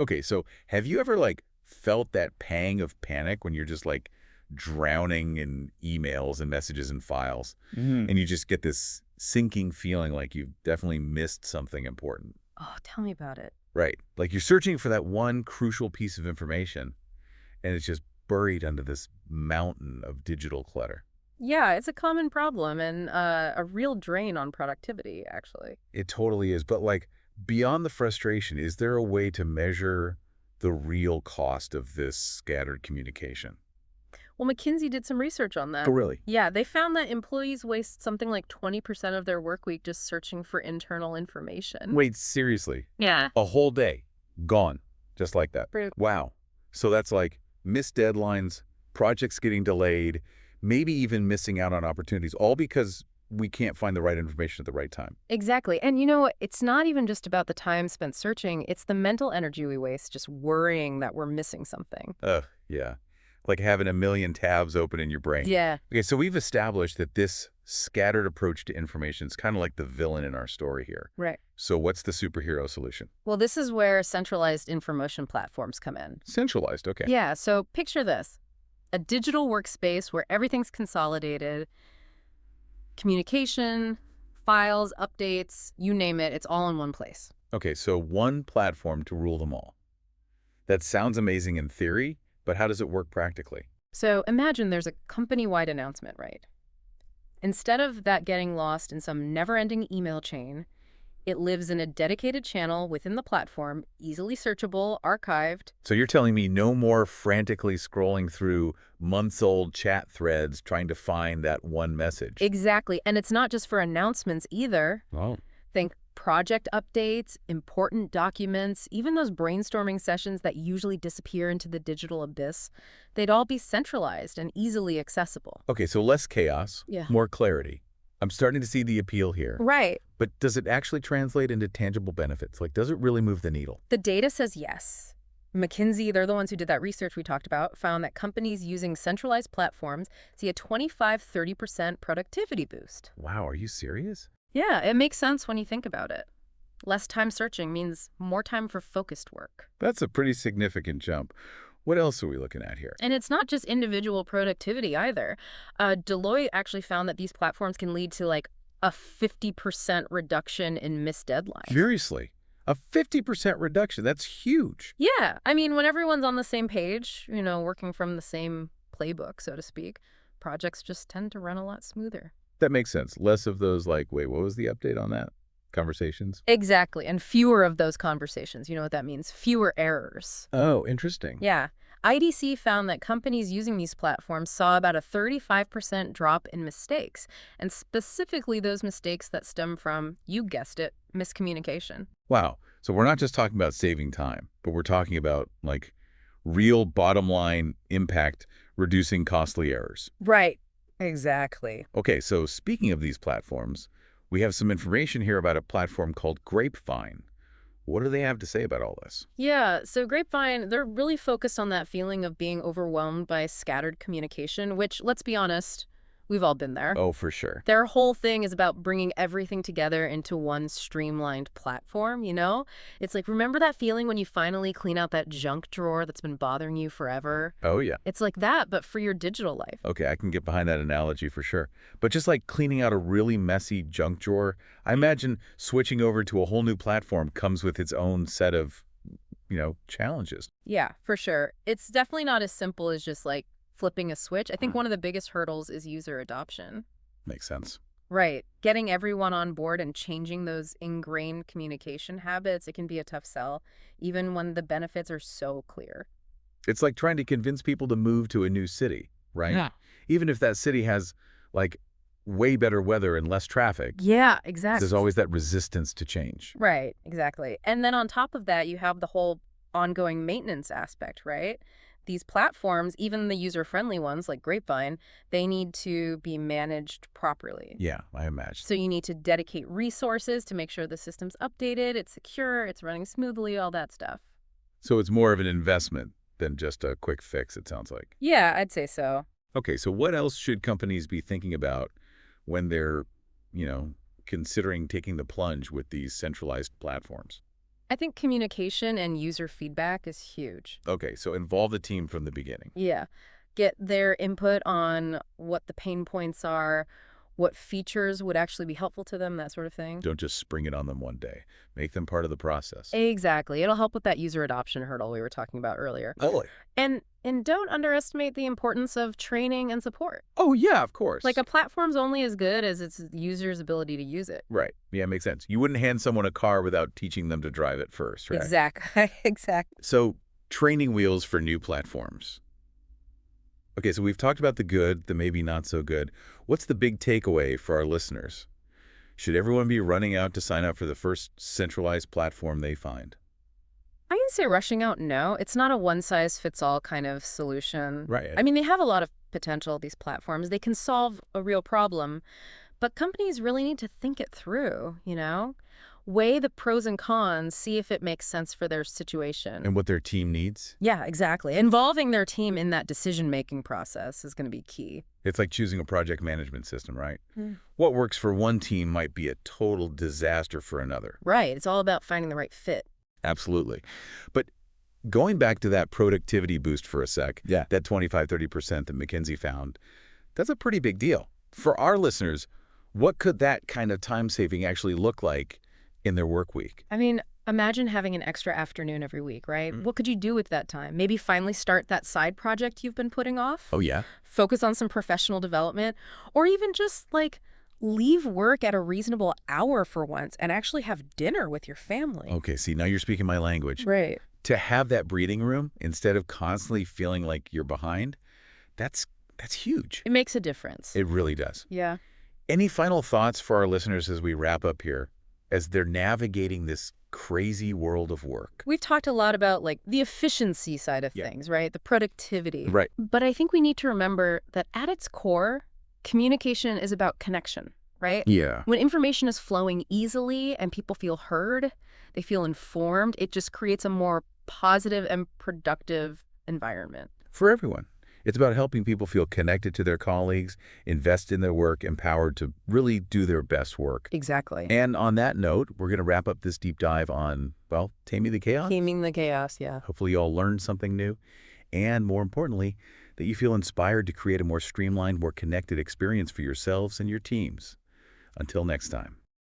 Okay, so have you ever, felt that pang of panic when you're just, drowning in emails and messages and files, Mm. and you just get this sinking feeling like you've definitely missed something important? Oh, tell me about it. Right. Like you're searching for that one crucial piece of information, and it's just buried under this mountain of digital clutter. Yeah, it's a common problem and a real drain on productivity, actually. It totally is. But, beyond the frustration, is there a way to measure the real cost of this scattered communication? Well, McKinsey did some research on Oh, that. really? Yeah, they found that employees waste something like 20% of their work week just searching for internal information. Wait, seriously? Yeah. A whole day gone, just like that. Pretty- Wow. So that's like missed deadlines, projects getting delayed, maybe even missing out on opportunities, all because we can't find the right information at the right time. Exactly. And you know, it's not even just about the time spent searching, it's the mental energy we waste just worrying that we're missing something. Yeah. Like having a million tabs open in your brain. Yeah. Okay, so we've established that this scattered approach to information is kind of like the villain in our story here. Right. So what's the superhero solution? Well, this is where centralized information platforms come in. Centralized, okay. Yeah, so picture this. A digital workspace where everything's consolidated, communication, files, updates, you name it, it's all in one place. Okay, so one platform to rule them all. That sounds amazing in theory, but how does it work practically? So imagine there's a company-wide announcement, right? Instead of that getting lost in some never-ending email chain, it lives in a dedicated channel within the platform, easily searchable, archived. So you're telling me no more frantically scrolling through months-old chat threads trying to find that one message. Exactly. And it's not just for announcements either. Oh. Think project updates, important documents, even those brainstorming sessions that usually disappear into the digital abyss, they'd all be centralized and easily accessible. Okay, so less chaos, Yeah. more clarity. I'm starting to see the appeal here. Right. But does it actually translate into tangible benefits? Does it really move the needle? The data says yes. McKinsey, they're the ones who did that research we talked about, found that companies using centralized platforms see a 25–30% productivity boost. Wow, are you serious? Yeah, it makes sense when you think about it. Less time searching means more time for focused work. That's a pretty significant jump. What else are we looking at here? And it's not just individual productivity either. Deloitte actually found that these platforms can lead to like a 50% reduction in missed deadlines. Seriously? A 50% reduction? That's huge. Yeah, I mean, when everyone's on the same page, you know, working from the same playbook, so to speak, projects just tend to run a lot smoother. That makes sense. Less of those wait, what was the update on that? Conversations? Exactly, and fewer of those conversations. You know what that means? Fewer errors. Oh, interesting. Yeah. IDC found that companies using these platforms saw about a 35% drop in mistakes, and specifically those mistakes that stem from, you guessed it, miscommunication. Wow. So we're not just talking about saving time, but we're talking about, real bottom line impact, reducing costly errors. Right. Exactly. Okay, so speaking of these platforms, we have some information here about a platform called Grapevine. What do they have to say about all this? Yeah, so Grapevine, they're really focused on that feeling of being overwhelmed by scattered communication, which, let's be honest, we've all been there. Oh, for sure. Their whole thing is about bringing everything together into one streamlined platform, you know? It's like, remember that feeling when you finally clean out that junk drawer that's been bothering you forever? Oh, yeah. It's like that, but for your digital life. Okay, I can get behind that analogy for sure. But just like cleaning out a really messy junk drawer, I imagine switching over to a whole new platform comes with its own set of, challenges. Yeah, for sure. It's definitely not as simple as just like flipping a switch. I think one of the biggest hurdles is user adoption. Makes sense. Right. Getting everyone on board and changing those ingrained communication habits, it can be a tough sell, even when the benefits are so clear. It's like trying to convince people to move to a new city, right? Yeah. Even if that city has, way better weather and less traffic, Yeah, exactly. there's always that resistance to change. Right, exactly. And then on top of that, you have the whole ongoing maintenance aspect, right? These platforms, even the user-friendly ones like Grapevine, they need to be managed properly. Yeah, I imagine. So you need to dedicate resources to make sure the system's updated, it's secure, it's running smoothly, all that stuff. So it's more of an investment than just a quick fix, it sounds like. Yeah, I'd say so. Okay, so what else should companies be thinking about when they're, considering taking the plunge with these centralized platforms? I think communication and user feedback is huge. Okay, so involve the team from the beginning. Yeah. Get their input on what the pain points are, what features would actually be helpful to them, that sort of thing. Don't just spring it on them one day. Make them part of the process. Exactly. It'll help with that user adoption hurdle we were talking about earlier. Totally. And don't underestimate the importance of training and support. Oh, yeah, of course. Like, a platform's only as good as its users' ability to use it. Right. Yeah, makes sense. You wouldn't hand someone a car without teaching them to drive it first, right? Exactly. Exactly. So, training wheels for new platforms. Okay, so we've talked about the good, the maybe not so good. What's the big takeaway for our listeners? Should everyone be running out to sign up for the first centralized platform they find? I can say rushing out, no. It's not a one-size-fits-all kind of solution. Right. I mean, they have a lot of potential, these platforms. They can solve a real problem, but companies really need to think it through, you know? Weigh the pros and cons, see if it makes sense for their situation. And what their team needs? Yeah, exactly. Involving their team in that decision-making process is going to be key. It's like choosing a project management system, right? Hmm. What works for one team might be a total disaster for another. Right. It's all about finding the right fit. Absolutely. But going back to that productivity boost for a sec, Yeah. that 25–30% that McKinsey found, that's a pretty big deal. For our listeners, what could that kind of time saving actually look like in their work week? I mean, imagine having an extra afternoon every week, right? What could you do with that time? Maybe finally start that side project you've been putting off? Oh, yeah? Focus on some professional development, or even just, like, leave work at a reasonable hour for once and actually have dinner with your family. Okay, see, now you're speaking my language. Right. To have that breathing room instead of constantly feeling like you're behind, that's huge. It makes a difference. It really does. Yeah. Any final thoughts for our listeners as we wrap up here, as they're navigating this crazy world of work? We've talked a lot about, like, the efficiency side of things, right? The productivity. Right. But I think we need to remember that at its core, communication is about connection, right? Yeah. When information is flowing easily and people feel heard, they feel informed, it just creates a more positive and productive environment. For everyone. It's about helping people feel connected to their colleagues, invest in their work, empowered to really do their best work. Exactly. And on that note, we're going to wrap up this deep dive on, well, taming the chaos. Taming the chaos, yeah. Hopefully you all learned something new. And more importantly, that you feel inspired to create a more streamlined, more connected experience for yourselves and your teams. Until next time.